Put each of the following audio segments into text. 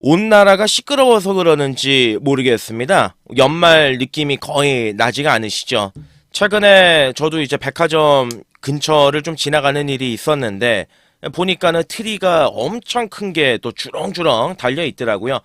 온 나라가 시끄러워서 그러는지 모르겠습니다. 연말 느낌이 거의 나지가 않으시죠? 최근에 저도 이제 백화점 근처를 좀 지나가는 일이 있었는데 보니까는 트리가 엄청 큰 게 또 주렁주렁 달려 있더라고요.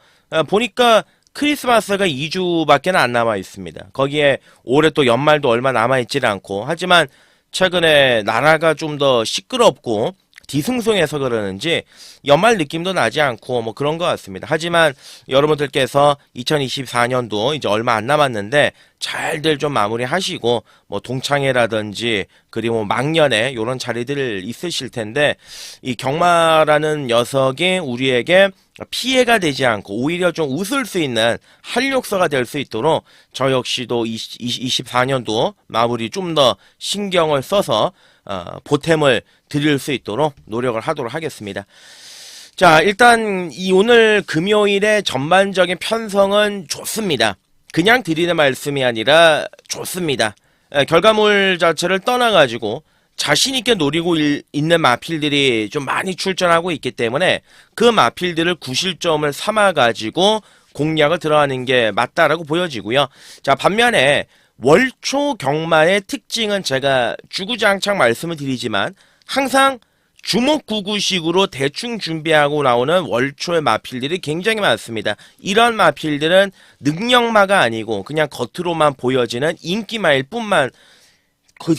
보니까 크리스마스가 2주밖에 안 남아 있습니다. 거기에 올해 또 연말도 얼마 남아 있질 않고 하지만 최근에 나라가 좀 더 시끄럽고 뒤숭숭해서 그러는지 연말 느낌도 나지 않고 뭐 그런 것 같습니다. 하지만 여러분들께서 2024년도 이제 얼마 안 남았는데 잘들 좀 마무리하시고 뭐 동창회라든지 그리고 뭐 막년에 이런 자리들 있으실 텐데 이 경마라는 녀석이 우리에게 피해가 되지 않고 오히려 좀 웃을 수 있는 활력소가 될 수 있도록 저 역시도 24년도 마무리 좀 더 신경을 써서 보탬을 드릴 수 있도록 노력을 하도록 하겠습니다. 자, 일단 이 오늘 금요일의 전반적인 편성은 좋습니다. 그냥 드리는 말씀이 아니라 좋습니다. 결과물 자체를 떠나가지고 자신있게 노리고 있는 마필들이 좀 많이 출전하고 있기 때문에 그 마필들을 구실점을 삼아가지고 공략을 들어가는 게 맞다라고 보여지고요. 자, 반면에 월초 경마의 특징은 제가 주구장창 말씀을 드리지만 항상 주목구구식으로 대충 준비하고 나오는 월초의 마필들이 굉장히 많습니다. 이런 마필들은 능력마가 아니고 그냥 겉으로만 보여지는 인기마일 뿐만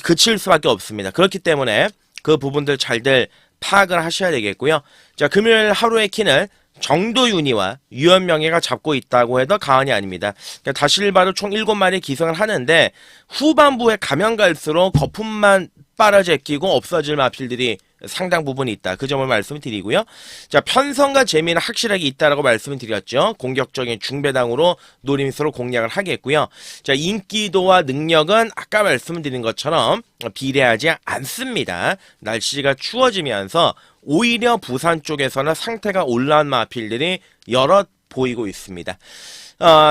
그칠 수밖에 없습니다. 그렇기 때문에 그 부분들 잘들 파악을 하셔야 되겠고요. 자, 금요일 하루의 키는 정도윤희와 유현명예가 잡고 있다고 해도 과언이 아닙니다. 다실바로 총 7마리 기승을 하는데 후반부에 가면 갈수록 거품만 빨아제끼고 없어질 마필들이 상당 부분 있다. 그 점을 말씀을 드리고요. 자, 편성과 재미는 확실하게 있다라고 말씀을 드렸죠. 공격적인 중배당으로 노림수로 공략을 하겠고요. 자, 인기도와 능력은 아까 말씀을 드린 것처럼 비례하지 않습니다. 날씨가 추워지면서 오히려 부산 쪽에서는 상태가 올라온 마필들이 여럿 보이고 있습니다.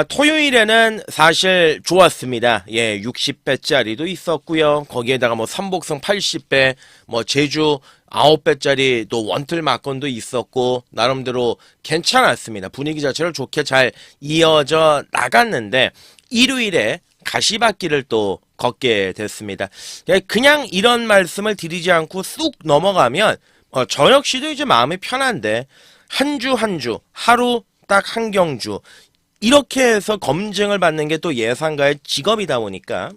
토요일에는 사실 좋았습니다. 예, 60배짜리도 있었고요. 거기에다가 뭐 삼복성 80배, 뭐 제주 9배짜리 또 원틀 막건도 있었고 나름대로 괜찮았습니다. 분위기 자체를 좋게 잘 이어져 나갔는데 일요일에 가시밭길을 또 걷게 됐습니다. 그냥 이런 말씀을 드리지 않고 쑥 넘어가면 저 역시도 이제 마음이 편한데 한 주 한 주 하루 딱 한 경주 이렇게 해서 검증을 받는 게 또 예상가의 직업이다 보니까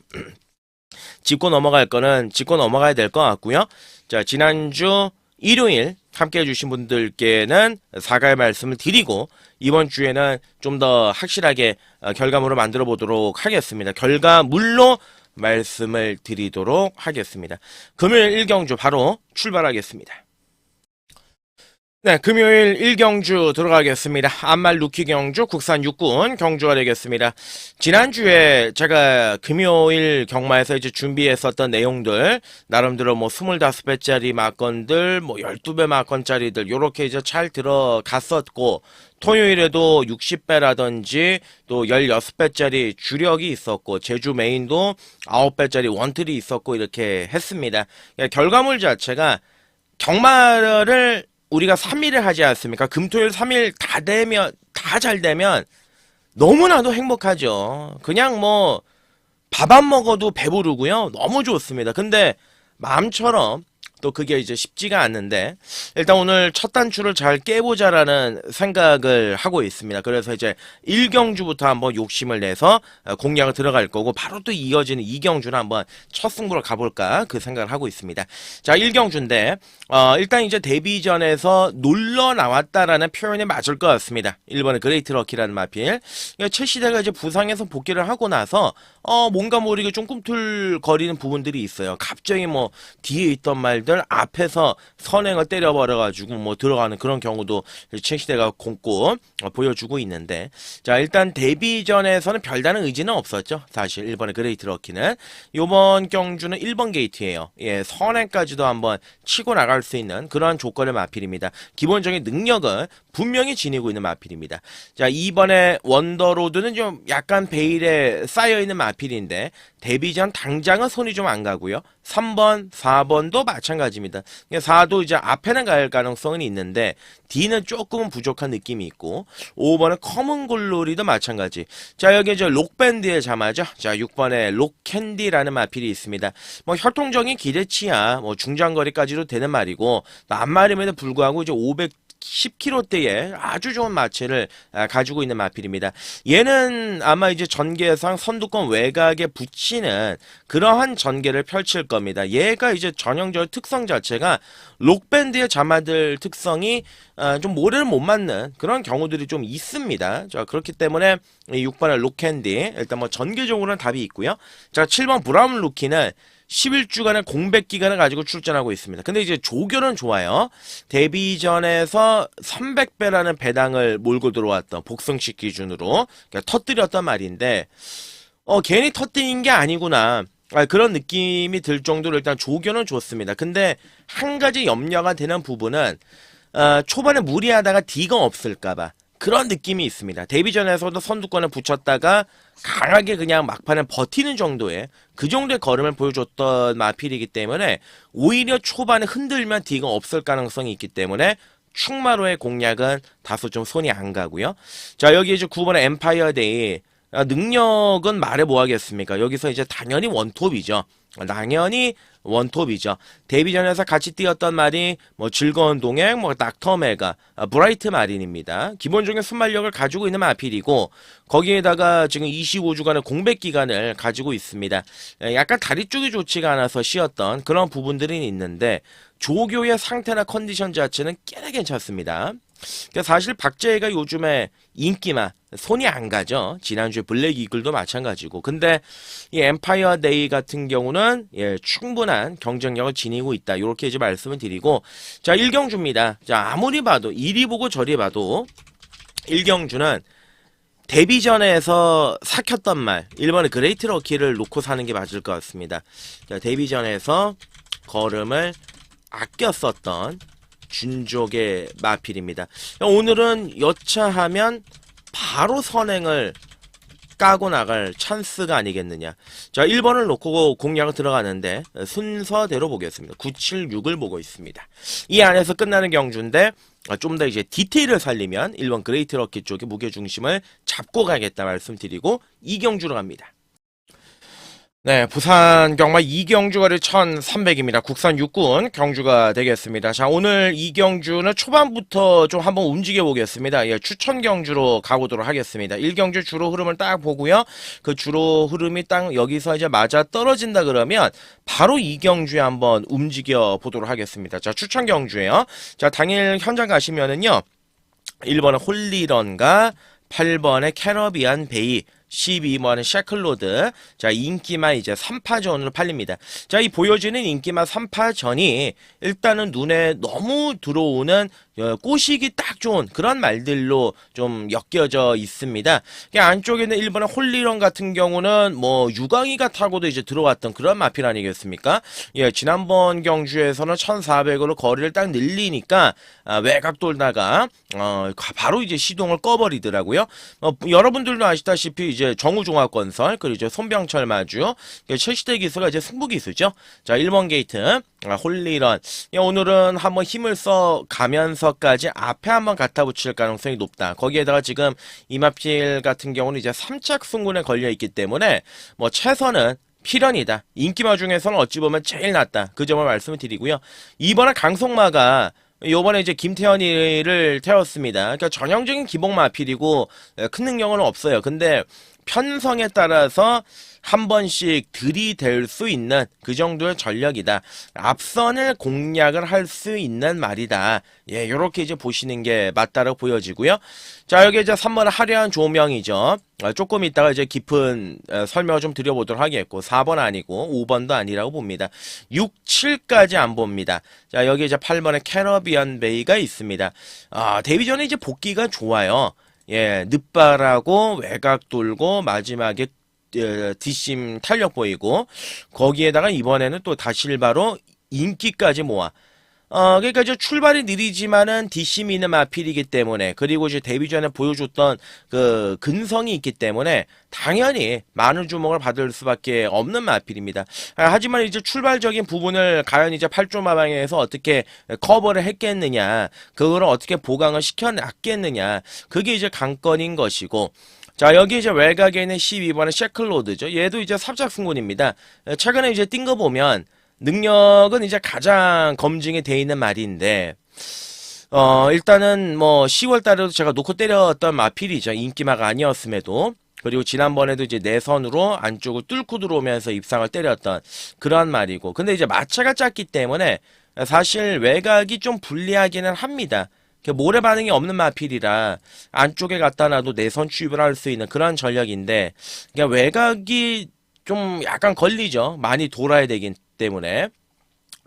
짚고 넘어갈 거는 짚고 넘어가야 될 것 같고요. 자, 지난주 일요일 함께 해주신 분들께는 사과의 말씀을 드리고 이번 주에는 좀 더 확실하게 결과물을 만들어 보도록 하겠습니다. 결과물로 말씀을 드리도록 하겠습니다. 금요일 1경주 바로 출발하겠습니다. 네, 금요일 1경주 들어가겠습니다. 암말 루키 경주 국산 육군 경주가 되겠습니다. 지난주에 제가 금요일 경마에서 이제 준비했었던 내용들 나름대로 뭐 25배짜리 막건들 뭐 12배 막건짜리들 요렇게 이제 잘 들어갔었고 토요일에도 60배라든지 또 16배짜리 주력이 있었고 제주 메인도 9배짜리 원틀이 있었고 이렇게 했습니다. 결과물 자체가 경마를 우리가 3일을 하지 않습니까? 금토일 3일 다 되면, 다 잘 되면 너무나도 행복하죠. 그냥 뭐, 밥 안 먹어도 배부르고요. 너무 좋습니다. 근데 마음처럼 또 그게 이제 쉽지가 않는데, 일단 오늘 첫 단추를 잘 깨보자라는 생각을 하고 있습니다. 그래서 이제 1경주부터 한번 욕심을 내서 공략을 들어갈 거고, 바로 또 이어지는 2경주는 한번 첫 승부로 가볼까 그 생각을 하고 있습니다. 자, 1경주인데, 일단 이제 데뷔전에서 놀러 나왔다라는 표현이 맞을 것 같습니다. 1번의 그레이트 럭키라는 마필. 최시대가 이제 부상에서 복귀를 하고 나서, 뭔가 모르게 좀 꿈틀거리는 부분들이 있어요. 갑자기 뭐, 뒤에 있던 말들 앞에서 선행을 때려버려가지고 뭐 들어가는 그런 경우도 최시대가 곰고 보여주고 있는데, 자, 일단 데뷔전에서는 별다른 의지는 없었죠. 사실 1번의 그레이트 럭키는. 요번 경주는 1번 게이트예요. 예, 선행까지도 한번 치고 나갈 수 있는 그러한 조건의 마필입니다. 기본적인 능력은 분명히 지니고 있는 마필입니다. 자, 2번의 원더로드는 좀 약간 베일에 쌓여있는 마필인데 데뷔전 당장은 손이 좀 안 가고요. 3번, 4번도 마찬가지입니다. 4도 이제 앞에는 갈 가능성은 있는데 D는 조금은 부족한 느낌이 있고 5번은 검은 골로리도 마찬가지. 자, 여기 이제 록밴드의 자마죠. 자, 6번에 록캔디라는 마필이 있습니다. 뭐 혈통적인 기대치야 뭐 중장거리까지도 되는 말이고 낱말임에도 불구하고 이제 10kg대의 아주 좋은 마체를 가지고 있는 마필입니다. 얘는 아마 이제 전개상 선두권 외곽에 붙이는 그러한 전개를 펼칠 겁니다. 얘가 이제 전형적인 특성 자체가 록밴드의 자마들 특성이 좀 모래를 못 맞는 그런 경우들이 좀 있습니다. 자, 그렇기 때문에 6번의 록캔디 일단 뭐 전개적으로는 답이 있고요. 자, 7번 브라운 루키는 11주간의 공백 기간을 가지고 출전하고 있습니다. 근데 이제 조교는 좋아요. 데뷔전에서 300배라는 배당을 몰고 들어왔던 복승식 기준으로 그러니까 터뜨렸단 말인데 괜히 터뜨린 게 아니구나. 그런 느낌이 들 정도로 일단 조교는 좋습니다. 근데 한 가지 염려가 되는 부분은 초반에 무리하다가 D가 없을까봐 그런 느낌이 있습니다. 데뷔전에서도 선두권을 붙였다가 강하게 그냥 막판에 버티는 정도의 그 정도의 걸음을 보여줬던 마필이기 때문에 오히려 초반에 흔들면 D가 없을 가능성이 있기 때문에 충마로의 공략은 다소 좀 손이 안 가고요. 자, 여기 이제 9번의 엠파이어 데이 능력은 말해 뭐 하겠습니까? 여기서 이제 당연히 원톱이죠. 당연히 원톱이죠. 데뷔전에서 같이 뛰었던 말이 뭐 즐거운 동행, 뭐 닥터메가, 브라이트 마린입니다. 기본적인 순발력을 가지고 있는 마필이고 거기에다가 지금 25주간의 공백 기간을 가지고 있습니다. 약간 다리 쪽이 좋지가 않아서 쉬었던 그런 부분들이 있는데 조교의 상태나 컨디션 자체는 꽤나 괜찮습니다. 사실 박재희가 요즘에 인기만 손이 안 가죠. 지난주에 블랙 이글도 마찬가지고. 근데 이 엠파이어 데이 같은 경우는 충분한 경쟁력을 지니고 있다. 이렇게 이제 말씀을 드리고 자, 일경주입니다. 자, 아무리 봐도 이리 보고 저리 봐도 일경주는 데뷔전에서 삭혔던 말 1번의 그레이트 럭키를 놓고 사는 게 맞을 것 같습니다. 자, 데뷔전에서 걸음을 아껴 썼던 준족의 마필입니다. 오늘은 여차하면 바로 선행을 까고 나갈 찬스가 아니겠느냐. 자, 1번을 놓고 공략을 들어가는데 순서대로 보겠습니다. 9, 7, 6을 보고 있습니다. 이 안에서 끝나는 경주인데 좀 더 이제 디테일을 살리면 1번 그레이트 럭키 쪽에 무게중심을 잡고 가겠다 말씀드리고 이 경주로 갑니다. 네, 부산 경마 이경주거리 1300입니다. 국산 육군 경주가 되겠습니다. 자, 오늘 이 경주는 초반부터 좀 한번 움직여 보겠습니다. 추천 경주로 가보도록 하겠습니다. 1경주 주로 흐름을 딱 보고요. 그 주로 흐름이 딱 여기서 이제 맞아 떨어진다 그러면 바로 이 경주에 한번 움직여 보도록 하겠습니다. 자, 추천 경주예요. 자, 당일 현장 가시면은요. 1번은 홀리런과 8번의 캐러비안 베이 12번은 샤클로드. 자, 인기만 이제 3파전으로 팔립니다. 자, 이 보여지는 인기만 3파전이 일단은 눈에 너무 들어오는 꼬시기 딱 좋은 그런 말들로 좀 엮여져 있습니다. 안쪽에는 1번의 홀리런 같은 경우는 뭐 유광이가 타고도 이제 들어왔던 그런 마필 아니겠습니까? 지난번 경주에서는 1400으로 거리를 딱 늘리니까 외곽 돌다가 바로 이제 시동을 꺼버리더라고요. 여러분들도 아시다시피 이제 정우종합건설 그리고 이제 손병철 마주 최시대 기수가 이제 승부 기수죠. 자, 1번 게이트 홀리런 오늘은 한번 힘을 써 가면서까지 앞에 한번 갖다 붙일 가능성이 높다. 거기에다가 지금 이마필 같은 경우는 이제 3착 승군에 걸려 있기 때문에 뭐 최선은 필연이다. 인기마 중에서는 어찌 보면 제일 낫다. 그 점을 말씀을 드리고요. 이번에 강속마가 요번에 이제 김태현이를 태웠습니다. 그러니까 전형적인 기복 마필이고 큰 능력은 없어요. 근데 편성에 따라서 한 번씩 들이댈 수 있는 그 정도의 전력이다. 앞선을 공략을 할 수 있는 말이다. 요렇게 이제 보시는 게 맞다라고 보여지고요. 자, 여기 이제 3번 화려한 조명이죠. 조금 이따가 이제 깊은 설명을 좀 드려보도록 하겠고 4번 아니고 5번도 아니라고 봅니다. 6, 7까지 안 봅니다. 자, 여기 이제 8번의 캐러비안 베이가 있습니다. 데뷔전에 이제 복귀가 좋아요. 늦바라고 외곽 돌고 마지막에 뒷심 탄력 보이고 거기에다가 이번에는 또 다실바로 인기까지 모아 그러니까 이제 출발이 느리지만은 뒷심이 있는 마필이기 때문에, 그리고 이제 데뷔 전에 보여줬던 그 근성이 있기 때문에 당연히 많은 주목을 받을 수밖에 없는 마필입니다. 하지만 이제 출발적인 부분을 과연 이제 8조 마방에서 어떻게 커버를 했겠느냐, 그거를 어떻게 보강을 시켜놨겠느냐, 그게 이제 관건인 것이고, 자, 여기 이제 외곽에 있는 12번의 셰클로드죠. 얘도 이제 삽작승군입니다. 최근에 이제 뛴 거 보면 능력은 이제 가장 검증이 돼 있는 말인데, 일단은 뭐 10월 달에도 제가 놓고 때렸던 마필이죠. 인기마가 아니었음에도. 그리고 지난번에도 이제 내선으로 안쪽을 뚫고 들어오면서 입상을 때렸던 그런 말이고. 근데 이제 마차가 작기 때문에 사실 외곽이 좀 불리하기는 합니다. 모래 반응이 없는 마필이라 안쪽에 갖다 놔도 내선 취입을 할 수 있는 그런 전력인데, 그러니까 외곽이 좀 약간 걸리죠. 많이 돌아야 되기 때문에.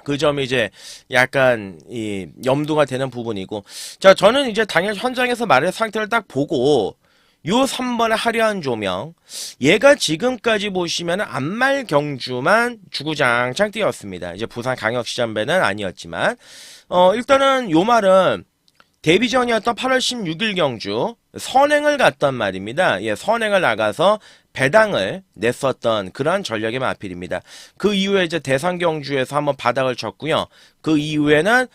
그 점이 이제 약간 이 염두가 되는 부분이고, 자, 저는 이제 당연 현장에서 말의 상태를 딱 보고 요 3번의 화려한 조명, 얘가 지금까지 보시면 안말 경주만 주구장창 뛰었습니다. 이제 부산 강역시장배는 아니었지만, 일단은 요 말은 데뷔 전이었던 8월 16일 경주 선행을 갔단 말입니다. 예, 선행을 나가서 배당을 냈었던 그러한 전력의 마필입니다. 그 이후에 이제 대상 경주에서 한번 바닥을 쳤고요. 그 이후에는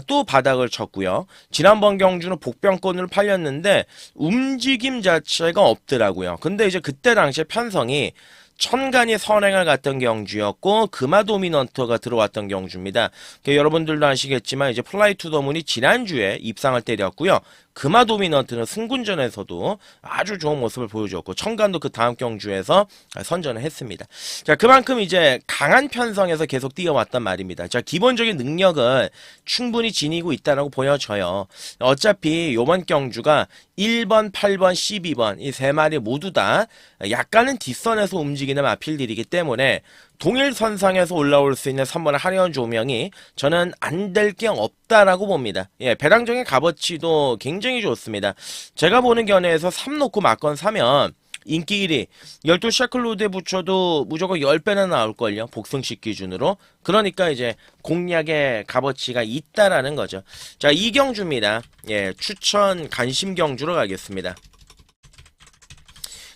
또 바닥을 쳤고요. 지난번 경주는 복병권을 팔렸는데 움직임 자체가 없더라고요. 근데 이제 그때 당시에 편성이 천간이 선행을 갔던 경주였고 금화 도미넌트가 들어왔던 경주입니다. 여러분들도 아시겠지만 이제 플라이 투 더 문이 지난주에 입상을 때렸고요. 금화 도미넌트는 승군전에서도 아주 좋은 모습을 보여줬고 천간도 그 다음 경주에서 선전을 했습니다. 자, 그만큼 이제 강한 편성에서 계속 뛰어왔단 말입니다. 자, 기본적인 능력은 충분히 지니고 있다라고 보여져요. 어차피 요번 경주가 1번, 8번, 12번 이 세 마리 모두 다 약간은 뒷선에서 움직이는 마필들이기 때문에 동일선상에서 올라올 수 있는 3번의 화려한 조명이 저는 안 될 게 없다라고 봅니다. 예, 배당적인 값어치도 굉장히 좋습니다. 제가 보는 견해에서 3 놓고 막건 사면 인기 1위 12 샤클로드에 붙여도 무조건 10배는 나올걸요. 복승식 기준으로. 그러니까 이제 공략의 값어치가 있다라는 거죠. 자, 이 경주입니다. 예, 추천 간심 경주로 가겠습니다.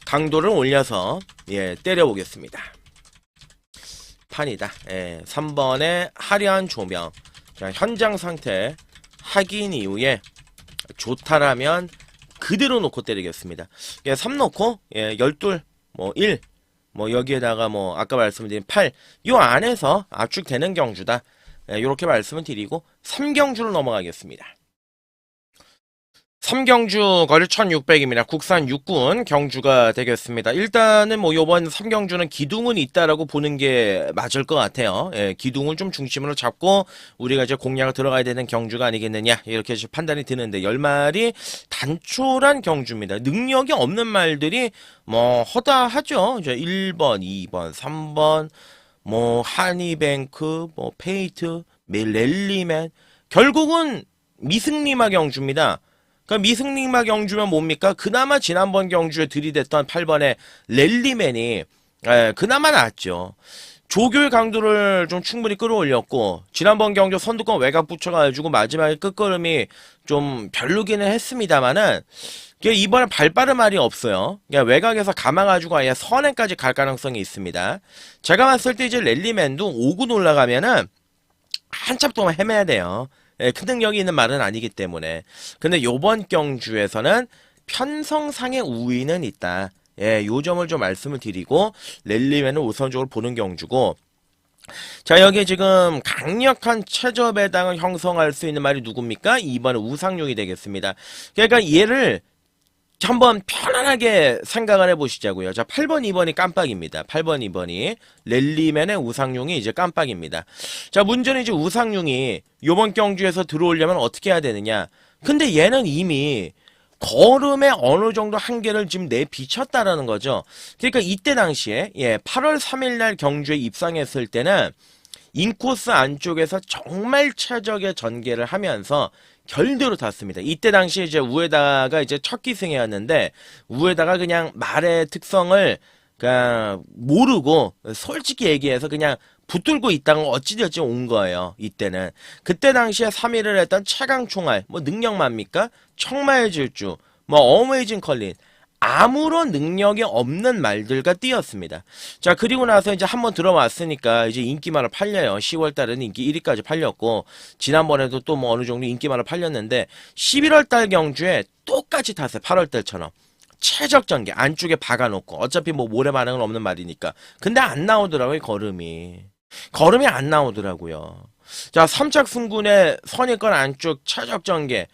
강도를 올려서 예, 때려보겠습니다. 판이다. 예, 3번의 화려한 조명. 자, 현장 상태 확인 이후에 좋다라면 그대로 놓고 때리겠습니다. 예, 3 놓고 예, 12, 뭐 1, 뭐 여기에다가 뭐 아까 말씀드린 8, 요 안에서 압축되는 경주다. 예, 요렇게 말씀을 드리고 3경주로 넘어가겠습니다. 3경주 거리 1600입니다. 국산 육군 경주가 되겠습니다. 일단은 뭐 요번 3경주는 기둥은 있다라고 보는 게 맞을 것 같아요. 예, 기둥을 좀 중심으로 잡고 우리가 이제 공략을 들어가야 되는 경주가 아니겠느냐 이렇게 판단이 드는데 10마리 단촐한 경주입니다. 능력이 없는 말들이 뭐 허다하죠. 이제 1번, 2번, 3번 뭐 하니뱅크, 뭐 페이트, 랠리맨 결국은 미승리마 경주입니다. 그러니까 미승리마 경주면 뭡니까? 그나마 지난번 경주에 들이댔던 8번의 랠리맨이 그나마 낫죠. 조교의 강도를 좀 충분히 끌어올렸고 지난번 경주 선두권 외곽 붙여가지고 마지막에 끝걸음이 좀 별로기는 했습니다만은 이번에 발빠른 말이 없어요. 외곽에서 감아가지고 아예 선행까지 갈 가능성이 있습니다. 제가 봤을 때 이제 랠리맨도 5군 올라가면은 한참 동안 헤매야 돼요. 예, 큰 능력이 있는 말은 아니기 때문에. 근데 요번 경주에서는 편성상의 우위는 있다. 예, 요 점을 좀 말씀을 드리고 랠리맨은 우선적으로 보는 경주고. 자, 여기 지금 강력한 최저 배당을 형성할 수 있는 말이 누굽니까? 2번은 우상용이 되겠습니다. 그러니까 얘를 한번 편안하게 생각을 해보시자고요. 자, 8번, 2번이 깜빡입니다. 8번, 2번이 랠리맨의 우상용이 이제 깜빡입니다. 자, 문제는 이제 우상용이 요번 경주에서 들어오려면 어떻게 해야 되느냐. 근데 얘는 이미 걸음의 어느 정도 한계를 지금 내비쳤다라는 거죠. 그러니까 이때 당시에 8월 3일 날 경주에 입상했을 때는 인코스 안쪽에서 정말 최적의 전개를 하면서 결대로 탔습니다. 이때 당시 이제 우에다가 이제 첫 기승이었는데 우에다가 그냥 말의 특성을 그냥 모르고 솔직히 얘기해서 그냥 붙들고 있다가 어찌됐지 온 거예요. 이때는. 그때 당시에 3위를 했던 최강총알, 뭐 능력만입니까? 청마의 질주, 뭐 어메이징 컬린. 아무런 능력이 없는 말들과 뛰었습니다. 자, 그리고 나서 이제 한번 들어왔으니까 이제 인기만을 팔려요. 10월 달에는 인기 1위까지 팔렸고, 지난번에도 또 뭐 어느 정도 인기만을 팔렸는데, 11월 달 경주에 똑같이 탔어요. 8월 달처럼. 최적전개 안쪽에 박아놓고 어차피 뭐 모래 반응은 없는 말이니까. 근데 안 나오더라고요. 걸음이 안 나오더라고요. 자, 삼착승군의 선입권 안쪽 최적전개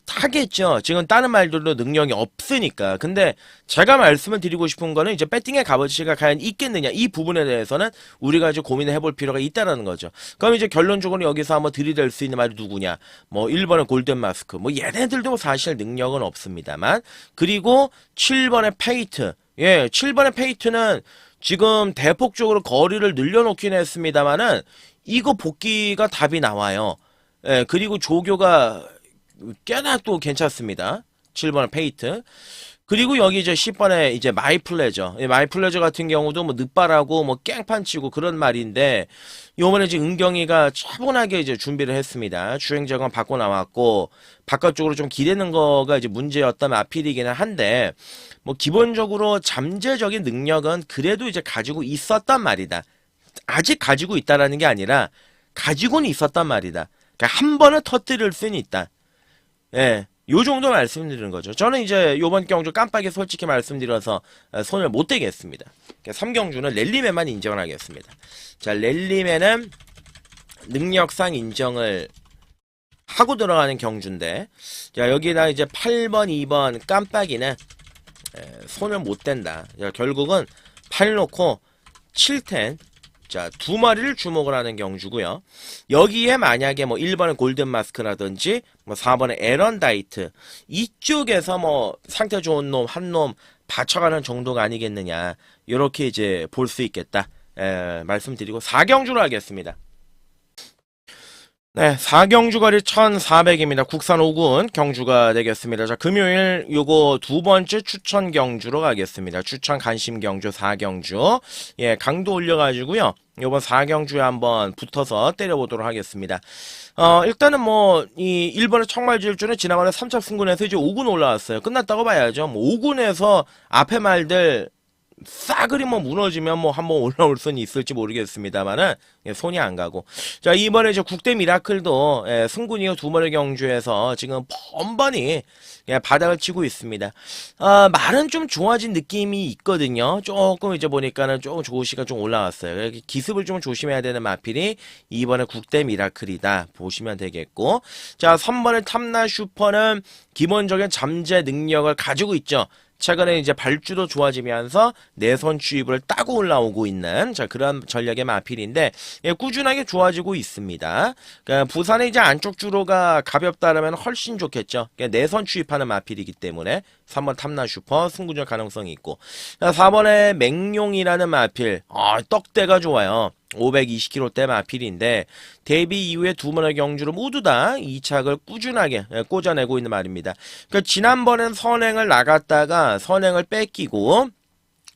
하겠죠. 지금 다른 말들도 능력이 없으니까. 근데 제가 말씀을 드리고 싶은 거는 이제 배팅의 값어치가 과연 있겠느냐, 이 부분에 대해서는 우리가 이제 고민을 해볼 필요가 있다라는 거죠. 그럼 이제 결론적으로 여기서 한번 들이댈 수 있는 말이 누구냐, 뭐 1번의 골든마스크, 뭐 얘네들도 사실 능력은 없습니다만, 그리고 7번의 페이트, 7번의 페이트는 지금 대폭적으로 거리를 늘려놓긴 했습니다만은 이거 복귀가 답이 나와요. 그리고 조교가 꽤나 또 괜찮습니다. 7번의 페이트. 그리고 여기 이제 10번에 이제 마이플레저. 마이플레저 같은 경우도 뭐 늑발하고 뭐 깽판 치고 그런 말인데, 요번에 이제 은경이가 차분하게 이제 준비를 했습니다. 주행자관 바꿔 나왔고, 바깥쪽으로 좀 기대는 거가 이제 문제였던 마필이기는 한데, 뭐 기본적으로 잠재적인 능력은 그래도 이제 가지고 있었단 말이다. 아직 가지고 있다라는 게 아니라, 가지고는 있었단 말이다. 그러니까 한 번은 터뜨릴 수는 있다. 요 정도 말씀드리는 거죠. 저는 이제 요번 경주 깜빡이 솔직히 말씀드려서 손을 못 대겠습니다. 3경주는 랠리맨만 인정을 하겠습니다. 자, 랠리맨은 능력상 인정을 하고 들어가는 경주인데, 자, 여기다 이제 8번, 2번 깜빡이는 손을 못 댄다. 자, 결국은 8 놓고 7텐, 자, 두 마리를 주목을 하는 경주고요. 여기에 만약에 뭐 1번의 골든마스크라든지 뭐 4번의 에런다이트, 이쪽에서 뭐 상태 좋은 놈 한 놈 받쳐가는 정도가 아니겠느냐, 이렇게 이제 볼 수 있겠다 말씀드리고 4경주로 하겠습니다. 네, 4경주 거리 1400입니다. 국산 5군 경주가 되겠습니다. 자, 금요일 요거 두 번째 추천 경주로 가겠습니다. 추천 관심 경주 4경주. 강도 올려가지고요. 요번 4경주에 한번 붙어서 때려보도록 하겠습니다. 일단은 뭐, 이 1번의 청말질주는 지난번에 3차 승군에서 이제 5군 올라왔어요. 끝났다고 봐야죠. 뭐 5군에서 앞에 말들 싸그리 뭐 무너지면 뭐 한번 올라올 수는 있을지 모르겠습니다만은 손이 안 가고, 자, 이번에 이제 국대 미라클도 승군 이후 두 번의 경주에서 지금 번번이 바닥을 치고 있습니다. 말은 좀 좋아진 느낌이 있거든요. 조금 이제 보니까는 조금 조시가 좀 올라왔어요. 기습을 좀 조심해야 되는 마필이 이번에 국대 미라클이다 보시면 되겠고, 자, 3번의 탐나 슈퍼는 기본적인 잠재 능력을 가지고 있죠. 최근에 이제 발주도 좋아지면서 내선 주입을 따고 올라오고 있는, 자, 그런 전략의 마필인데, 꾸준하게 좋아지고 있습니다. 그러니까 부산의 이제 안쪽 주로가 가볍다라면 훨씬 좋겠죠. 그러니까 내선 주입하는 마필이기 때문에 3번 탐나 슈퍼 승부전 가능성이 있고, 자, 4번의 맹룡이라는 마필, 떡대가 좋아요. 520kg대 마필인데 데뷔 이후에 두 번의 경주로 모두 다 2착을 꾸준하게 꽂아내고 있는 말입니다. 그러니까 지난번엔 선행을 나갔다가 선행을 뺏기고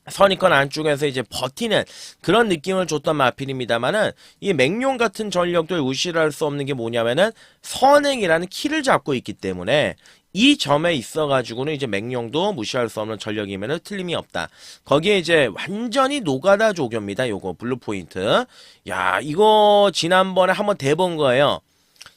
선입권 안쪽에서 이제 버티는 그런 느낌을 줬던 마필입니다만은, 이 맹룡 같은 전력도 무시할 수 없는 게 뭐냐면은 선행이라는 키를 잡고 있기 때문에 이 점에 있어가지고는 이제 맹룡도 무시할 수 없는 전력이면은 틀림이 없다. 거기에 이제 완전히 노가다 조교입니다. 요거 블루 포인트. 야, 이거 지난번에 한번 대본 거예요.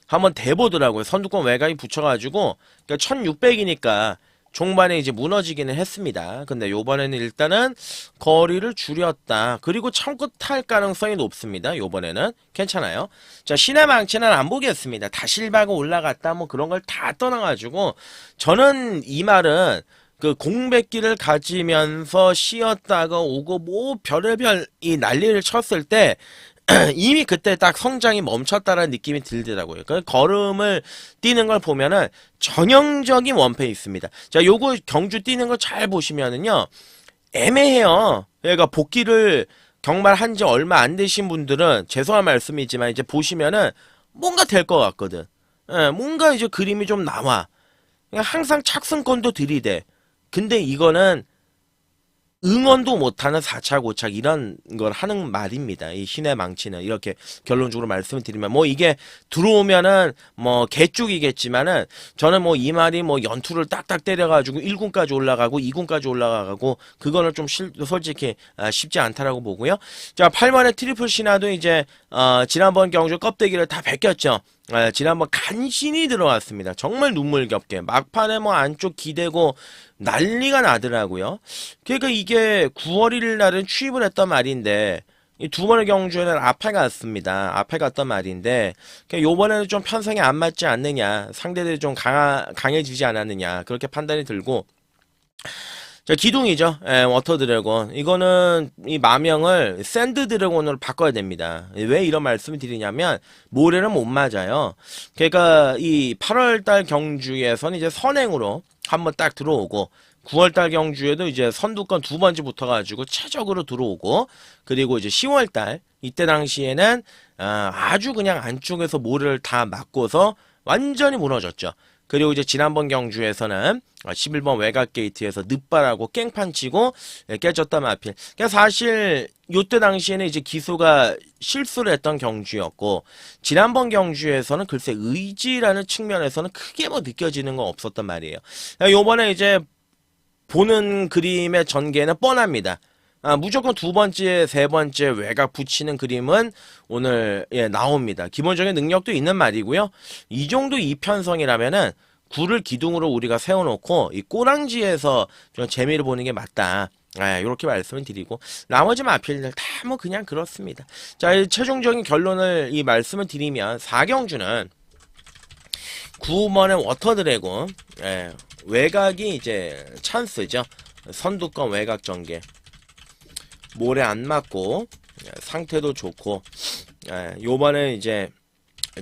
한번 대보더라고요. 선두권 외곽이 붙여가지고, 그러니까 1600이니까 종반에 이제 무너지기는 했습니다. 근데 요번에는 일단은 거리를 줄였다. 그리고 참고 탈 가능성이 높습니다. 요번에는 괜찮아요. 자, 신의 망치는 안 보겠습니다. 다실바고 올라갔다 뭐 그런 걸 다 떠나가지고, 저는 이 말은 그 공백기를 가지면서 쉬었다가 오고 뭐 별의별 이 난리를 쳤을 때 이미 그때 딱 성장이 멈췄다라는 느낌이 들더라고요. 그 걸음을 뛰는 걸 보면은 전형적인 원페이스입니다. 자, 요거 경주 뛰는 거 잘 보시면은요, 애매해요. 그러니까 복귀를 경말한 지 얼마 안 되신 분들은 죄송한 말씀이지만 이제 보시면은 뭔가 될 것 같거든. 뭔가 이제 그림이 좀 나와. 그냥 항상 착승권도 들이대. 근데 이거는 응원도 못하는 4차 고착 이런 걸 하는 말입니다. 이 신의 망치는 이렇게 결론적으로 말씀을 드리면 뭐 이게 들어오면은 뭐 개쪽이겠지만은 저는 뭐 이 말이 뭐 연투를 딱딱 때려가지고 1군까지 올라가고 2군까지 올라가고 그거는 좀 솔직히 쉽지 않다라고 보고요. 자 8번의 트리플 신화도 이제 지난번 경주 껍데기를 다 벗겼죠. 지난번 간신히 들어왔습니다. 정말 눈물겹게 막판에 뭐 안쪽 기대고 난리가 나더라고요. 그러니까 이게 9월 1일 날은 취입을 했던 말인데 이 두 번의 경주에는 앞에 갔습니다. 앞에 갔던 말인데 요번에는 좀 편성이 안 맞지 않느냐, 상대들이 좀 강해지지 않았느냐 그렇게 판단이 들고, 자, 기둥이죠. 워터 드래곤. 이거는 이 마명을 샌드 드래곤으로 바꿔야 됩니다. 왜 이런 말씀을 드리냐면 모래는 못 맞아요. 그러니까 이 8월달 경주에서는 이제 선행으로 한번 딱 들어오고 9월달 경주에도 이제 선두권 두 번째 붙어가지고 최적으로 들어오고, 그리고 이제 10월달 이때 당시에는 아주 그냥 안쪽에서 모래를 다 맞고서 완전히 무너졌죠. 그리고 이제 지난번 경주에서는 11번 외곽 게이트에서 늑발하고 깽판 치고 깨졌단 마필. 그러니까 사실 요때 당시에는 이제 기수가 실수를 했던 경주였고, 지난번 경주에서는 글쎄 의지라는 측면에서는 크게 뭐 느껴지는 건 없었단 말이에요. 요번에 이제 보는 그림의 전개는 뻔합니다. 무조건 두 번째, 세 번째 외곽 붙이는 그림은 오늘 나옵니다. 기본적인 능력도 있는 말이고요. 이 정도 이편성이라면은 굴을 기둥으로 우리가 세워놓고 이 꼬랑지에서 좀 재미를 보는 게 맞다. 이렇게 말씀을 드리고, 나머지 마필들 다 뭐 그냥 그렇습니다. 자, 최종적인 결론을 이 말씀을 드리면 4경주는 9번의 워터 드래곤, 외곽이 이제 찬스죠. 선두권 외곽 전개. 모래 안 맞고 상태도 좋고, 요번에 이제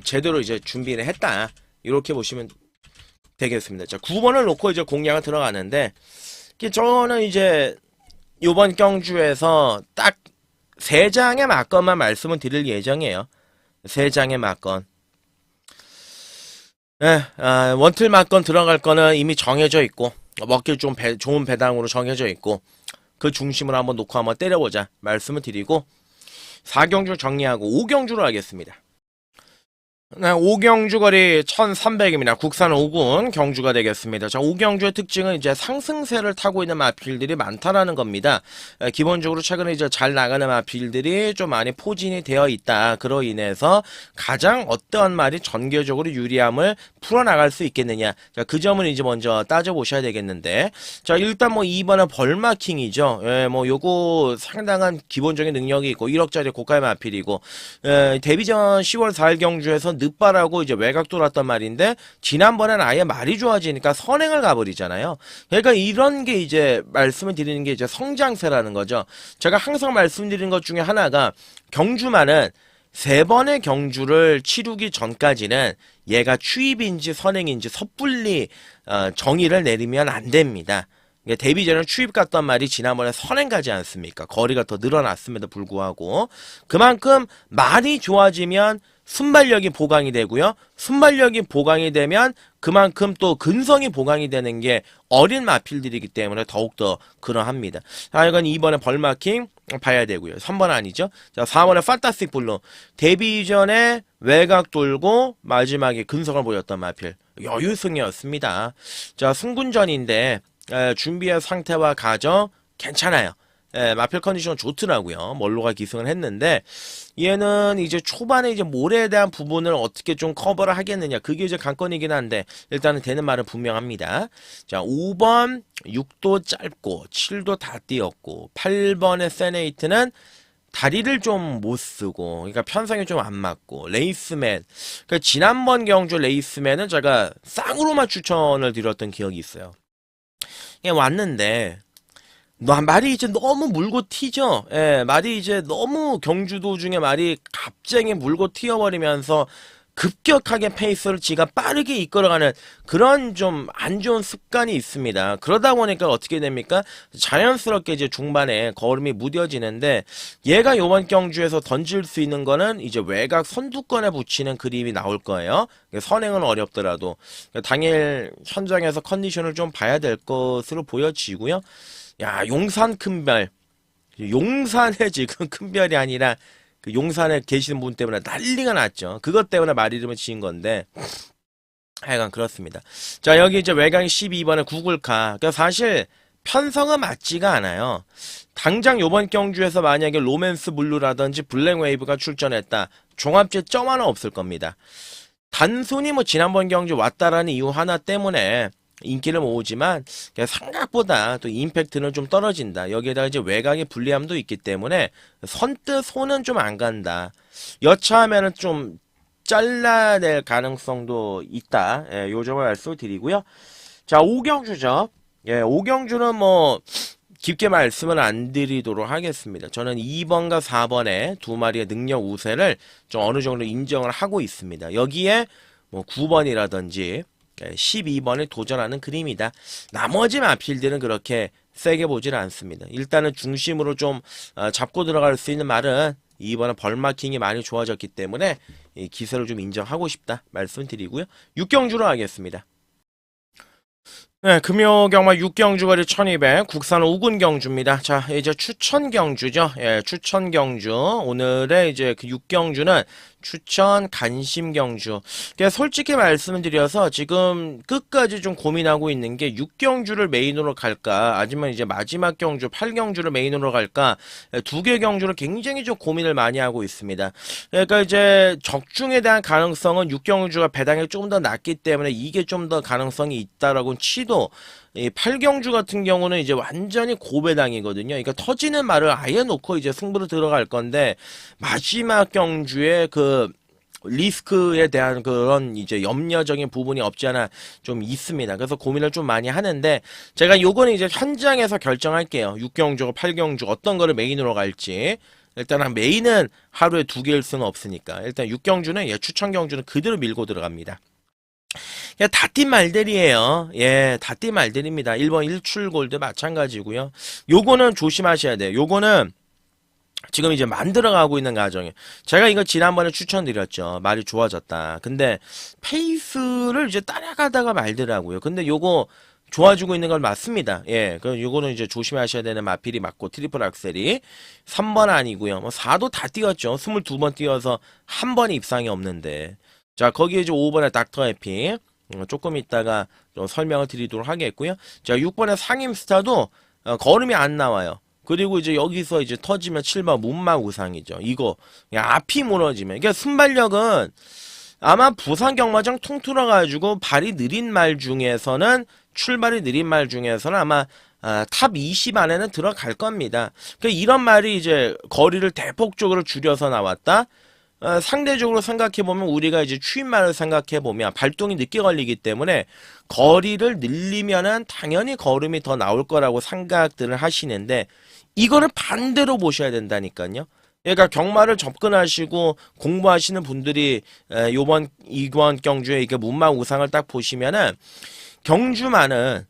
제대로 이제 준비를 했다. 이렇게 보시면 되겠습니다. 자, 9번을 놓고 이제 공략을 들어가는데, 저는 이제 요번 경주에서 딱 3장의 막건만 말씀을 드릴 예정이에요. 3장의 막건. 원틀 막건 들어갈 거는 이미 정해져 있고, 먹기 좀 좋은 배당으로 정해져 있고, 그 중심으로 한번 놓고 한번 때려보자 말씀을 드리고, 4경주 정리하고 5경주로 하겠습니다. 네, 5경주 거리 1300입니다. 국산 5군 경주가 되겠습니다. 자, 5경주의 특징은 이제 상승세를 타고 있는 마필들이 많다라는 겁니다. 기본적으로 최근에 이제 잘 나가는 마필들이 좀 많이 포진이 되어 있다. 그로 인해서 가장 어떠한 말이 전개적으로 유리함을 풀어나갈 수 있겠느냐. 자, 그 점은 이제 먼저 따져보셔야 되겠는데, 자, 일단 뭐 2번은 벌마킹이죠. 뭐 요거 상당한 기본적인 능력이 있고 1억짜리 고가의 마필이고, 데뷔전 10월 4일 경주에서 늑발하고 이제 외곽 돌았단 말인데, 지난번엔 아예 말이 좋아지니까 선행을 가버리잖아요. 그러니까 이런 게 이제 말씀을 드리는 게 이제 성장세라는 거죠. 제가 항상 말씀드리는 것 중에 하나가, 경주만은 3번의 경주를 치르기 전까지는 얘가 추입인지 선행인지 섣불리 정의를 내리면 안 됩니다. 데뷔전은 추입 갔던 말이 지난번에 선행 가지 않습니까? 거리가 더 늘어났음에도 불구하고, 그만큼 말이 좋아지면 순발력이 보강이 되고요. 순발력이 보강이 되면 그만큼 또 근성이 보강이 되는 게 어린 마필들이기 때문에 더욱더 그러합니다. 자, 이건 2번에 벌마킹 봐야 되고요. 3번 아니죠. 자, 4번에 판타스틱 블루. 데뷔 전에 외곽 돌고 마지막에 근성을 보였던 마필. 여유승이었습니다. 자, 승군전인데 준비한 상태와 가정 괜찮아요. 마필 컨디션 좋더라고요. 멀로가 기승을 했는데, 얘는 이제 초반에 이제 모래에 대한 부분을 어떻게 좀 커버를 하겠느냐, 그게 이제 관건이긴 한데, 일단은 되는 말은 분명합니다. 자, 5번 6도 짧고 7도 다 띄었고, 8번의 세네이트는 다리를 좀 못 쓰고, 그러니까 편성이 좀 안 맞고, 레이스맨. 그러니까 지난번 경주 레이스맨은 제가 쌍으로만 추천을 드렸던 기억이 있어요. 왔는데 말이 이제 너무 물고 튀죠. 말이 이제 너무 경주 도중에 말이 갑자기 물고 튀어버리면서 급격하게 페이스를 지가 빠르게 이끌어가는 그런 좀 안 좋은 습관이 있습니다. 그러다 보니까 어떻게 됩니까? 자연스럽게 이제 중반에 걸음이 무뎌지는데, 얘가 요번 경주에서 던질 수 있는 거는 이제 외곽 선두권에 붙이는 그림이 나올 거예요. 선행은 어렵더라도 당일 현장에서 컨디션을 좀 봐야 될 것으로 보여지고요. 야, 용산 큰별. 용산에 지금 큰별이 아니라 그 용산에 계시는 분 때문에 난리가 났죠. 그것 때문에 말 이름을 지은 건데 하여간 그렇습니다. 자, 여기 이제 외곽이 12번에 구글카. 그러니까 사실 편성은 맞지가 않아요. 당장 요번 경주에서 만약에 로맨스 블루라든지 블랙웨이브가 출전했다. 종합제 점 하나 없을 겁니다. 단순히 뭐 지난번 경주 왔다라는 이유 하나 때문에 인기를 모으지만 생각보다 또 임팩트는 좀 떨어진다. 여기에다가 이제 외곽의 불리함도 있기 때문에 선뜻 손은 좀 안 간다. 여차하면은 좀 잘라낼 가능성도 있다. 예, 요 점을 말씀드리고요. 자, 오경주죠. 예, 오경주는 뭐 깊게 말씀을 안 드리도록 하겠습니다. 저는 2번과 4번에 두 마리의 능력 우세를 좀 어느 정도 인정을 하고 있습니다. 여기에 뭐 9번이라든지 12번에 도전하는 그림이다. 나머지 마필들은 그렇게 세게 보질 않습니다. 일단은 중심으로 좀 잡고 들어갈 수 있는 말은 2번은 벌마킹이 많이 좋아졌기 때문에 이 기세를 좀 인정하고 싶다 말씀드리고요. 6경주로 하겠습니다. 네, 금요경마 6경주거리 1200, 국산 5군 경주입니다. 자, 이제 추천 경주죠. 예, 추천 경주. 오늘의 이제 그 6경주는 추천 간심 경주. 그러니까 솔직히 말씀드려서 지금 끝까지 좀 고민하고 있는 게 6경주를 메인으로 갈까, 아니면 이제 마지막 경주 8경주를 메인으로 갈까, 두 개 경주를 굉장히 좀 고민을 많이 하고 있습니다. 그러니까 이제 적중에 대한 가능성은 6경주가 배당이 조금 더 낮기 때문에 이게 좀 더 가능성이 있다라고는 치도 이 8경주 같은 경우는 이제 완전히 고배당이거든요. 그러니까 터지는 말을 아예 놓고 이제 승부로 들어갈 건데 마지막 경주에 그 리스크에 대한 그런 이제 염려적인 부분이 없지 않아 좀 있습니다. 그래서 고민을 좀 많이 하는데 제가 요거는 이제 현장에서 결정할게요. 6경주, 8경주 어떤 거를 메인으로 갈지. 일단 메인은 하루에 2개일 수는 없으니까 일단 6경주는 예, 추천 경주는 그대로 밀고 들어갑니다. 야, 다 뛴 말들이에요. 예, 다 뛴 말들입니다. 1번 일출골드 마찬가지고요. 요거는 조심하셔야 돼요. 요거는 지금 이제 만들어가고 있는 과정이에요. 제가 이거 지난번에 추천드렸죠. 말이 좋아졌다. 근데 페이스를 이제 따라가다가 말더라고요. 근데 요거 좋아지고 있는 건 맞습니다. 예, 그럼 요거는 이제 조심하셔야 되는 마필이 맞고 트리플 악셀이 3번 아니고요. 뭐 4도 다 뛰었죠. 22번 뛰어서 한 번이 입상이 없는데. 자, 거기에 이제 5번에 닥터 해피. 조금 있다가 좀 설명을 드리도록 하겠고요. 자, 6번에 상임스타도 걸음이 안 나와요. 그리고 이제 여기서 이제 터지면 7번 문막 우상이죠. 이거 앞이 무너지면. 그러니까 순발력은 아마 부산 경마장 통틀어 가지고 발이 느린 말 중에서는 출발이 느린 말 중에서는 아마 탑 20 안에는 들어갈 겁니다. 그러니까 이런 말이 이제 거리를 대폭적으로 줄여서 나왔다. 상대적으로 생각해보면 우리가 이제 추임말을 생각해보면 발동이 늦게 걸리기 때문에 거리를 늘리면은 당연히 걸음이 더 나올 거라고 생각들을 하시는데 이거를 반대로 보셔야 된다니까요. 그러니까 경마를 접근하시고 공부하시는 분들이 이번 경주에 이게 문막 우상을 딱 보시면은 경주만은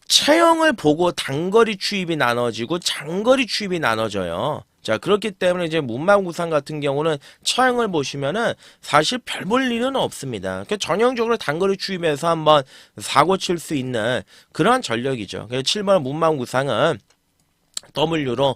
체형을 보고 단거리 추입이 나눠지고 장거리 추입이 나눠져요. 자, 그렇기 때문에 이제 문막우상 같은 경우는 차형을 보시면은 사실 별 볼 일은 없습니다. 그러니까 전형적으로 단거리 추임에서 한번 사고 칠 수 있는 그러한 전력이죠. 그래서 7번 문막우상은 W로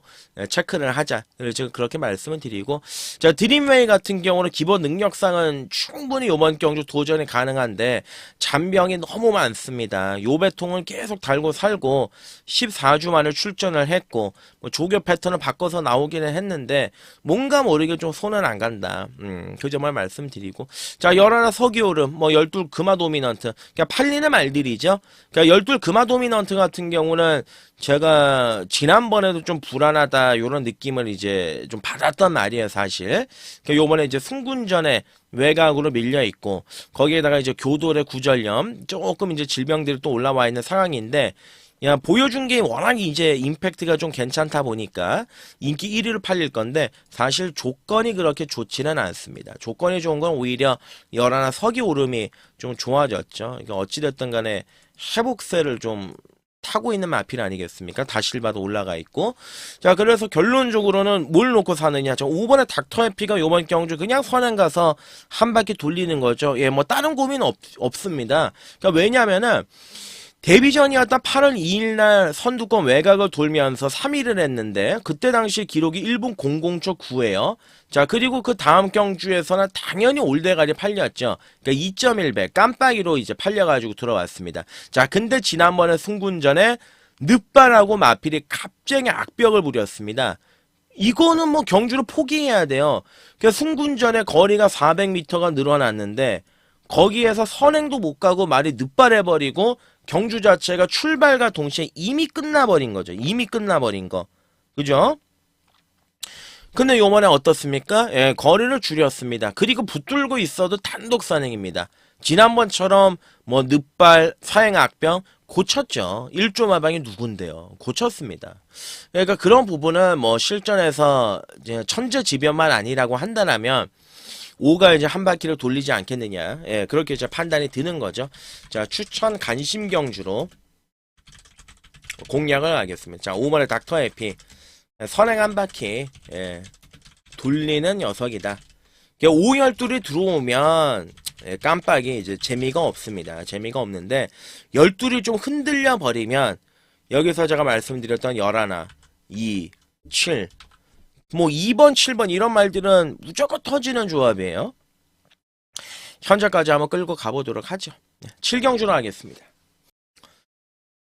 체크를 하자. 제가 그렇게 말씀을 드리고, 자, 드림웨이 같은 경우는 기본 능력상은 충분히 이번 경주 도전이 가능한데 잔병이 너무 많습니다. 요배통을 계속 달고 살고 14주 만에 출전을 했고 뭐 조교 패턴을 바꿔서 나오기는 했는데 뭔가 모르게 좀 손은 안 간다. 그 점을 말씀드리고, 자, 11 서기오름, 뭐 12 금화 도미넌트, 그러니까 팔리는 말들이죠. 그러니까 12 금화 도미넌트 같은 경우는 제가 지난번에도 좀 불안하다 요런 느낌을 이제 좀 받았단 말이에요, 사실. 그러니까 요번에 이제 승군전에 외곽으로 밀려 있고 거기에다가 이제 교돌의 구절염 조금 이제 질병들이 또 올라와 있는 상황인데, 야, 보여준 게 워낙 이제 임팩트가 좀 괜찮다 보니까 인기 1위로 팔릴 건데 사실 조건이 그렇게 좋지는 않습니다. 조건이 좋은 건 오히려 11 서기 오름이 좀 좋아졌죠. 그러니까 어찌됐든 간에 회복세를 좀 타고 있는 마필 아니겠습니까? 다실바도 올라가 있고. 자, 그래서 결론적으로는 뭘 놓고 사느냐. 저 5번에 닥터 해피가 요번 경주 그냥 선행 가서 한 바퀴 돌리는 거죠. 예, 뭐 다른 고민 없습니다. 그러니까 왜냐면은 데뷔전이었던 8월 2일 날 선두권 외곽을 돌면서 3위를 했는데 그때 당시 기록이 1분 00초 9예요. 자, 그리고 그 다음 경주에서는 당연히 올대가리 팔렸죠. 그러니까 2.1배 깜빡이로 이제 팔려가지고 들어왔습니다. 자, 근데 지난번에 승군전에 늑발하고 마필이 갑자기 악벽을 부렸습니다. 이거는 뭐 경주를 포기해야 돼요. 그러니까 승군전에 거리가 400m가 늘어났는데 거기에서 선행도 못 가고 말이 늑발해버리고 경주 자체가 출발과 동시에 이미 끝나버린 거죠. 이미 끝나버린 거. 그죠? 근데 요번에 어떻습니까? 예, 거리를 줄였습니다. 그리고 붙들고 있어도 단독 선행입니다. 지난번처럼 뭐 늑발, 사행 악병 고쳤죠. 1조 마방이 누군데요. 고쳤습니다. 그러니까 그런 부분은 뭐 실전에서 이제 천재지변만 아니라고 한다면 5가 이제 한 바퀴를 돌리지 않겠느냐. 예, 그렇게 이제 판단이 드는 거죠. 자, 추천 간심 경주로 공략을 하겠습니다. 자, 5번의 닥터 에피. 선행 한 바퀴, 예, 돌리는 녀석이다. 5, 12이 들어오면, 예, 깜빡이 이제 재미가 없습니다. 재미가 없는데, 12이 좀 흔들려 버리면, 여기서 제가 말씀드렸던 11, 2, 7, 뭐 2번, 7번 이런 말들은 무조건 터지는 조합이에요. 현재까지 한번 끌고 가보도록 하죠. 7경주로 하겠습니다.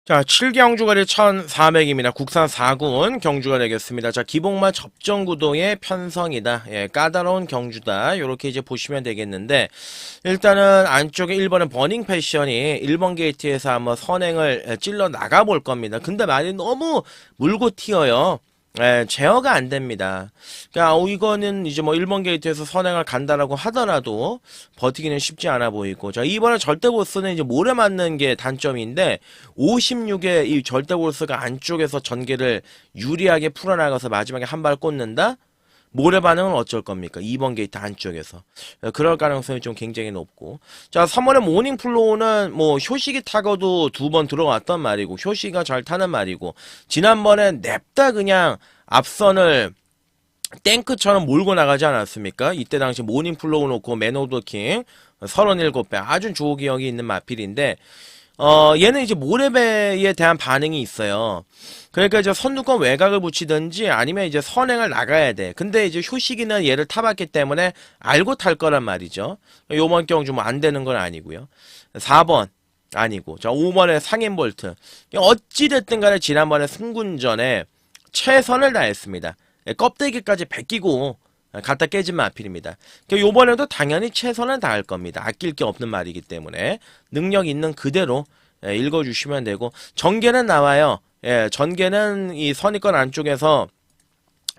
자, 7경주거리 1400입니다. 국산 4군 경주가 되겠습니다. 자, 기복마 접전구도의 편성이다. 예, 까다로운 경주다. 요렇게 이제 보시면 되겠는데, 일단은 안쪽에 1번은 버닝 패션이 1번 게이트에서 한번 선행을 찔러 나가볼 겁니다. 근데 말이 너무 물고 튀어요. 예, 제어가 안 됩니다. 그러니까 이거는 이제 뭐 1번 게이트에서 선행을 간다라고 하더라도 버티기는 쉽지 않아 보이고, 자, 이번에 절대 보스는 이제 모래 맞는 게 단점인데 56의 이 절대 보스가 안쪽에서 전개를 유리하게 풀어나가서 마지막에 한 발 꽂는다? 모래 반응은 어쩔 겁니까? 2번 게이트 안쪽에서. 그럴 가능성이 좀 굉장히 높고. 자, 3번의 모닝 플로우는 뭐 효식이 타고도 2번 들어왔단 말이고, 효식이가 잘 타는 말이고, 지난번에 냅다 그냥 앞선을 탱크처럼 몰고 나가지 않았습니까? 이때 당시 모닝 플로우 놓고 맨오더킹 37배 아주 조기력이 있는 마필인데, 얘는 이제 모래배에 대한 반응이 있어요. 그러니까 이제 선두권 외곽을 붙이든지 아니면 이제 선행을 나가야 돼. 근데 이제 효식이는 얘를 타봤기 때문에 알고 탈 거란 말이죠. 요번 경주 뭐 안 되는 건 아니고요. 4번 아니고. 자, 5번에 상인볼트. 어찌됐든 간에 지난번에 승군전에 최선을 다했습니다. 껍데기까지 벗기고 갖다 깨진 마필입니다. 요번에도 당연히 최선을 다할 겁니다. 아낄 게 없는 말이기 때문에 능력 있는 그대로 읽어주시면 되고, 전개는 나와요. 예, 전개는 이 선입권 안쪽에서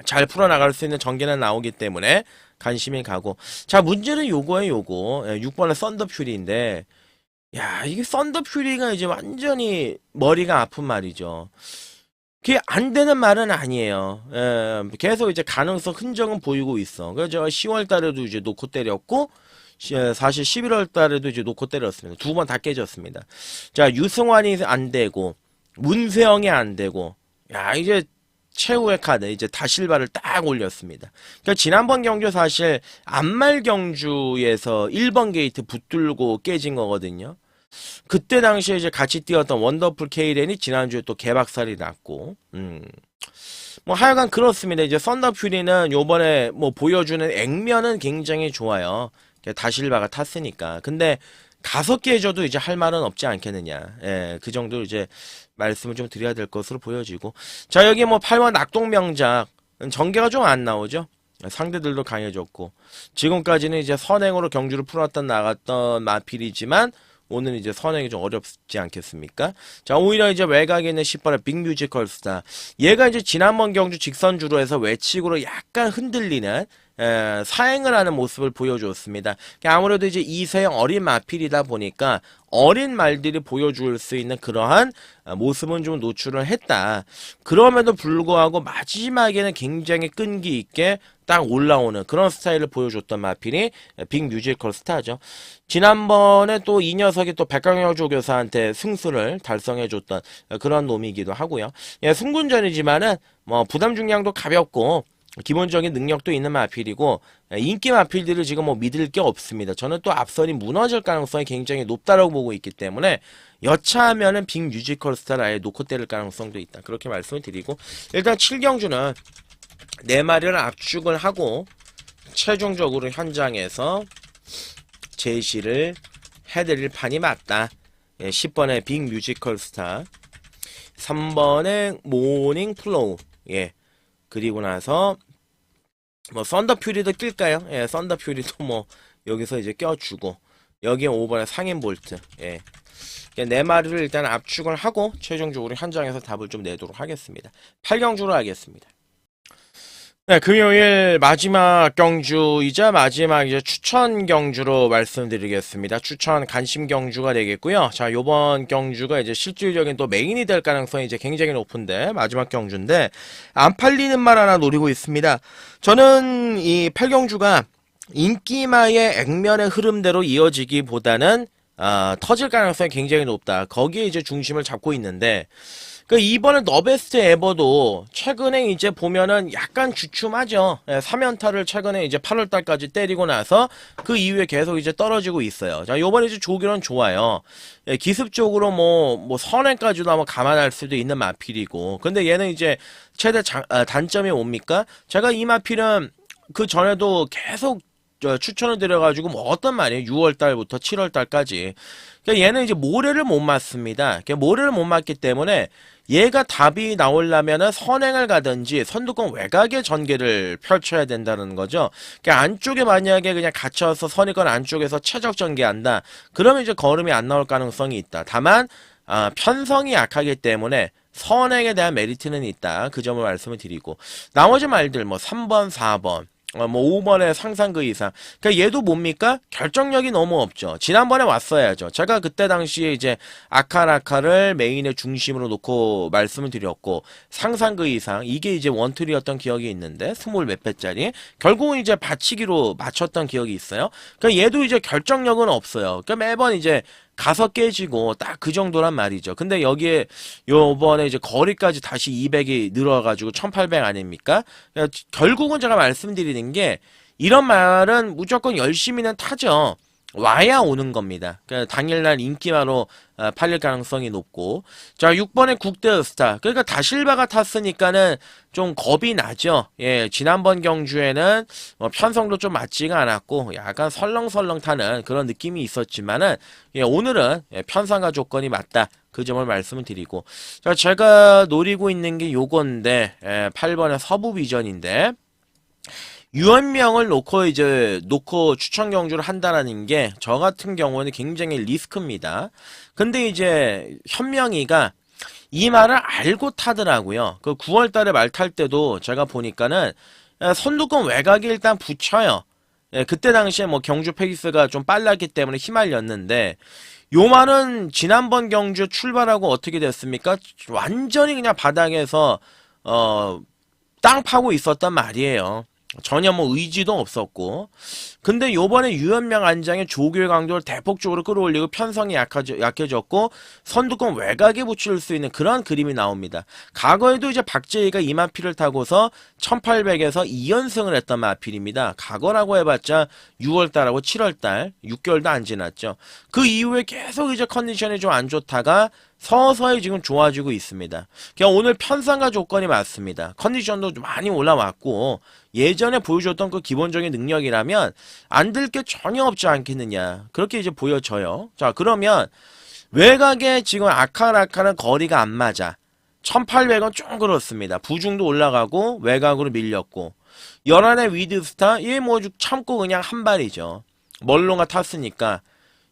잘 풀어나갈 수 있는 전개는 나오기 때문에 관심이 가고, 자, 문제는 요거예요. 요거 6번의 썬더 퓨리인데, 야, 이게 썬더 퓨리가 이제 완전히 머리가 아픈 말이죠. 그게 안 되는 말은 아니에요. 예, 계속 이제 가능성 흔적은 보이고 있어. 그래서 제가 10월 달에도 이제 놓고 때렸고, 사실 11월 달에도 이제 놓고 때렸습니다. 2번 다 깨졌습니다. 자, 유승환이 안 되고, 문세영이 안 되고, 야, 이제 최후의 카드, 이제 다실바를 딱 올렸습니다. 그러니까 지난번 경주 사실 안말 경주에서 1번 게이트 붙들고 깨진 거거든요. 그때 당시에 이제 같이 뛰었던 원더풀 케이렌이 지난주에 또 개박살이 났고, 뭐 하여간 그렇습니다. 이제 썬더 퓨리는 요번에 뭐 보여주는 액면은 굉장히 좋아요. 다실바가 탔으니까. 근데 5개 해줘도 이제 할 말은 없지 않겠느냐. 예, 그 정도 이제 말씀을 좀 드려야 될 것으로 보여지고. 자, 여기 뭐 8번 낙동명작. 전개가 좀 안 나오죠. 상대들도 강해졌고. 지금까지는 이제 선행으로 경주를 풀었던 나갔던 마필이지만, 오늘 이제 선행이 좀 어렵지 않겠습니까? 자, 오히려 이제 외곽에 있는 10번의 빅뮤지컬 스타. 얘가 이제 지난번 경주 직선주로 해서 외측으로 약간 흔들리는 사행을 하는 모습을 보여주었습니다. 아무래도 이제 이세형 어린 마필이다 보니까 어린 말들이 보여줄 수 있는 그러한 모습은 좀 노출을 했다. 그럼에도 불구하고 마지막에는 굉장히 끈기 있게 딱 올라오는 그런 스타일을 보여줬던 마필이 빅 뮤지컬 스타죠. 지난번에 또 이 녀석이 또 백강혁 조교사한테 승수를 달성해줬던 그런 놈이기도 하고요. 예, 승군전이지만은 뭐 부담 중량도 가볍고 기본적인 능력도 있는 마필이고 인기 마필들을 지금 뭐 믿을 게 없습니다. 저는 또 앞선이 무너질 가능성이 굉장히 높다라고 보고 있기 때문에 여차하면은 빅 뮤지컬 스타를 아예 놓고 때릴 가능성도 있다. 그렇게 말씀을 드리고 일단 7경주는 4마리를 압축을 하고 최종적으로 현장에서 제시를 해드릴 판이 맞다. 10번에 빅 뮤지컬 스타, 3번에 모닝 플로우, 그리고 나서 뭐 썬더 퓨리도 낄까요? 썬더 퓨리도 뭐 여기서 이제 껴주고 여기에 5번에 상인 볼트, 4마리를 일단 압축을 하고 최종적으로 현장에서 답을 좀 내도록 하겠습니다. 8경주로 하겠습니다. 네, 금요일 마지막 경주이자 마지막 이제 추천 경주로 말씀드리겠습니다. 추천 간심 경주가 되겠고요. 자, 요번 경주가 이제 실질적인 또 메인이 될 가능성이 이제 굉장히 높은데 마지막 경주인데 안 팔리는 말 하나 노리고 있습니다. 저는 이 8경주가 인기마의 액면의 흐름대로 이어지기보다는 터질 가능성이 굉장히 높다. 거기에 이제 중심을 잡고 있는데 이번에 너베스트 에버도 최근에 이제 보면은 약간 주춤하죠. 3연타를 최근에 이제 8월달까지 때리고 나서 그 이후에 계속 이제 떨어지고 있어요. 자, 요번에 이제 조기로는 좋아요. 기습적으로 뭐 선행까지도 한번 감안할 수도 있는 마필이고. 근데 얘는 이제 최대 단점이 뭡니까? 제가 이 마필은 그 전에도 계속 추천을 드려가지고 뭐 어떤 말이에요? 6월달부터 7월달까지. 그러니까 얘는 이제 모래를 못 맞습니다. 그러니까 모래를 못 맞기 때문에 얘가 답이 나오려면은 선행을 가든지 선두권 외곽의 전개를 펼쳐야 된다는 거죠. 그러니까 안쪽에 만약에 그냥 갇혀서 선의권 안쪽에서 최적 전개한다. 그러면 이제 걸음이 안 나올 가능성이 있다. 다만 편성이 약하기 때문에 선행에 대한 메리트는 있다. 그 점을 말씀을 드리고 나머지 말들 뭐 3번, 4번 뭐 5번에 상상 그 이상. 그러니까 얘도 뭡니까? 결정력이 너무 없죠. 지난번에 왔어야죠. 제가 그때 당시에 이제 아카라카를 메인의 중심으로 놓고 말씀을 드렸고 상상 그 이상 이게 이제 원툴이었던 기억이 있는데 20 몇 배짜리 결국은 이제 받치기로 맞췄던 기억이 있어요. 그러니까 얘도 이제 결정력은 없어요. 그러니까 매번 이제 가서 깨지고 딱 그 정도란 말이죠. 근데 여기에 요번에 이제 거리까지 다시 200이 늘어가지고 1800 아닙니까? 그러니까 결국은 제가 말씀드리는 게 이런 말은 무조건 열심히는 타죠. 와야 오는 겁니다. 그러니까 당일날 인기마로 팔릴 가능성이 높고 자 6번에 국대 스타 그러니까 다실바가 탔으니까는 좀 겁이 나죠. 지난번 경주에는 뭐 편성도 좀 맞지가 않았고 약간 설렁설렁 타는 그런 느낌이 있었지만은 오늘은 편성과 조건이 맞다. 그 점을 말씀을 드리고 자 제가 노리고 있는 게 요건데 8번의 서부비전인데 유언명을 놓고 추천 경주를 한다라는 게 저 같은 경우는 굉장히 리스크입니다. 근데 이제 현명이가 이 말을 알고 타더라고요. 그 9월 달에 말 탈 때도 제가 보니까는 선두권 외곽에 일단 붙여요. 그때 당시에 뭐 경주 페이스가 좀 빨랐기 때문에 휘말렸는데 요 말은 지난번 경주 출발하고 어떻게 됐습니까? 완전히 그냥 바닥에서 땅 파고 있었단 말이에요. 전혀 뭐 의지도 없었고 근데 요번에 유현명 안장의 조교의 강도를 대폭적으로 끌어올리고 편성이 약해졌고 선두권 외곽에 붙일 수 있는 그런 그림이 나옵니다. 과거에도 이제 박재희가 이 마필을 타고서 1800에서 2연승을 했던 마필입니다. 과거라고 해봤자 6월달하고 7월달 6개월도 안 지났죠. 그 이후에 계속 이제 컨디션이 좀 안 좋다가 서서히 지금 좋아지고 있습니다. 그냥 오늘 편성과 조건이 맞습니다. 컨디션도 많이 올라왔고 예전에 보여줬던 그 기본적인 능력이라면 안 들 게 전혀 없지 않겠느냐 그렇게 이제 보여져요. 자 그러면 외곽에 지금 아카라카는 거리가 안 맞아. 1800은 좀 그렇습니다. 부중도 올라가고 외곽으로 밀렸고 11의 위드스타 얘 뭐 참고 그냥 한 발이죠. 멀롱가 탔으니까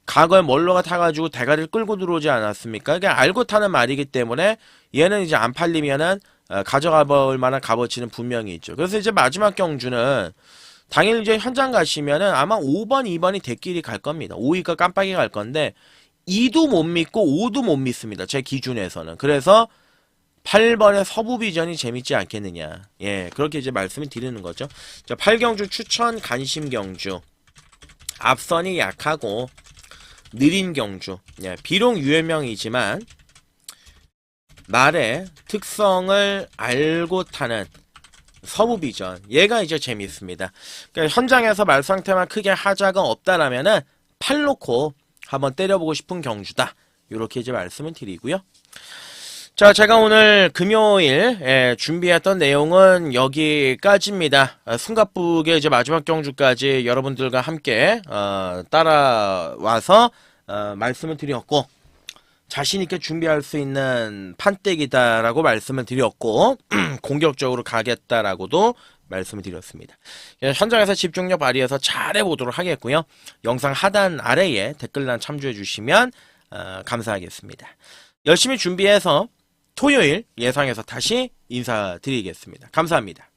과거에 멀로가 타가지고 대가리를 끌고 들어오지 않았습니까? 그냥 알고 타는 말이기 때문에 얘는 이제 안 팔리면은 가져가 볼 만한 값어치는 분명히 있죠. 그래서 이제 마지막 경주는 당일 이제 현장 가시면은 아마 5번, 2번이 대끼리 갈 겁니다. 5위가 깜빡이 갈 건데 2도 못 믿고 5도 못 믿습니다. 제 기준에서는. 그래서 8번의 서부비전이 재밌지 않겠느냐. 그렇게 이제 말씀을 드리는 거죠. 자, 8경주 추천 간심 경주. 앞선이 약하고 느린 경주. 비록 유해명이지만 말의 특성을 알고 타는 서부비전. 얘가 이제 재미있습니다. 그러니까 현장에서 말 상태만 크게 하자가 없다라면은 팔 놓고 한번 때려보고 싶은 경주다. 요렇게 이제 말씀을 드리고요. 자, 제가 오늘 금요일 준비했던 내용은 여기까지입니다. 숨가쁘게 이제 마지막 경주까지 여러분들과 함께 따라와서 말씀을 드렸고, 자신있게 준비할 수 있는 판때기다라고 말씀을 드렸고 공격적으로 가겠다라고도 말씀을 드렸습니다. 현장에서 집중력 발휘해서 잘해보도록 하겠고요. 영상 하단 아래에 댓글란 참조해 주시면 감사하겠습니다. 열심히 준비해서 토요일 예상해서 다시 인사드리겠습니다. 감사합니다.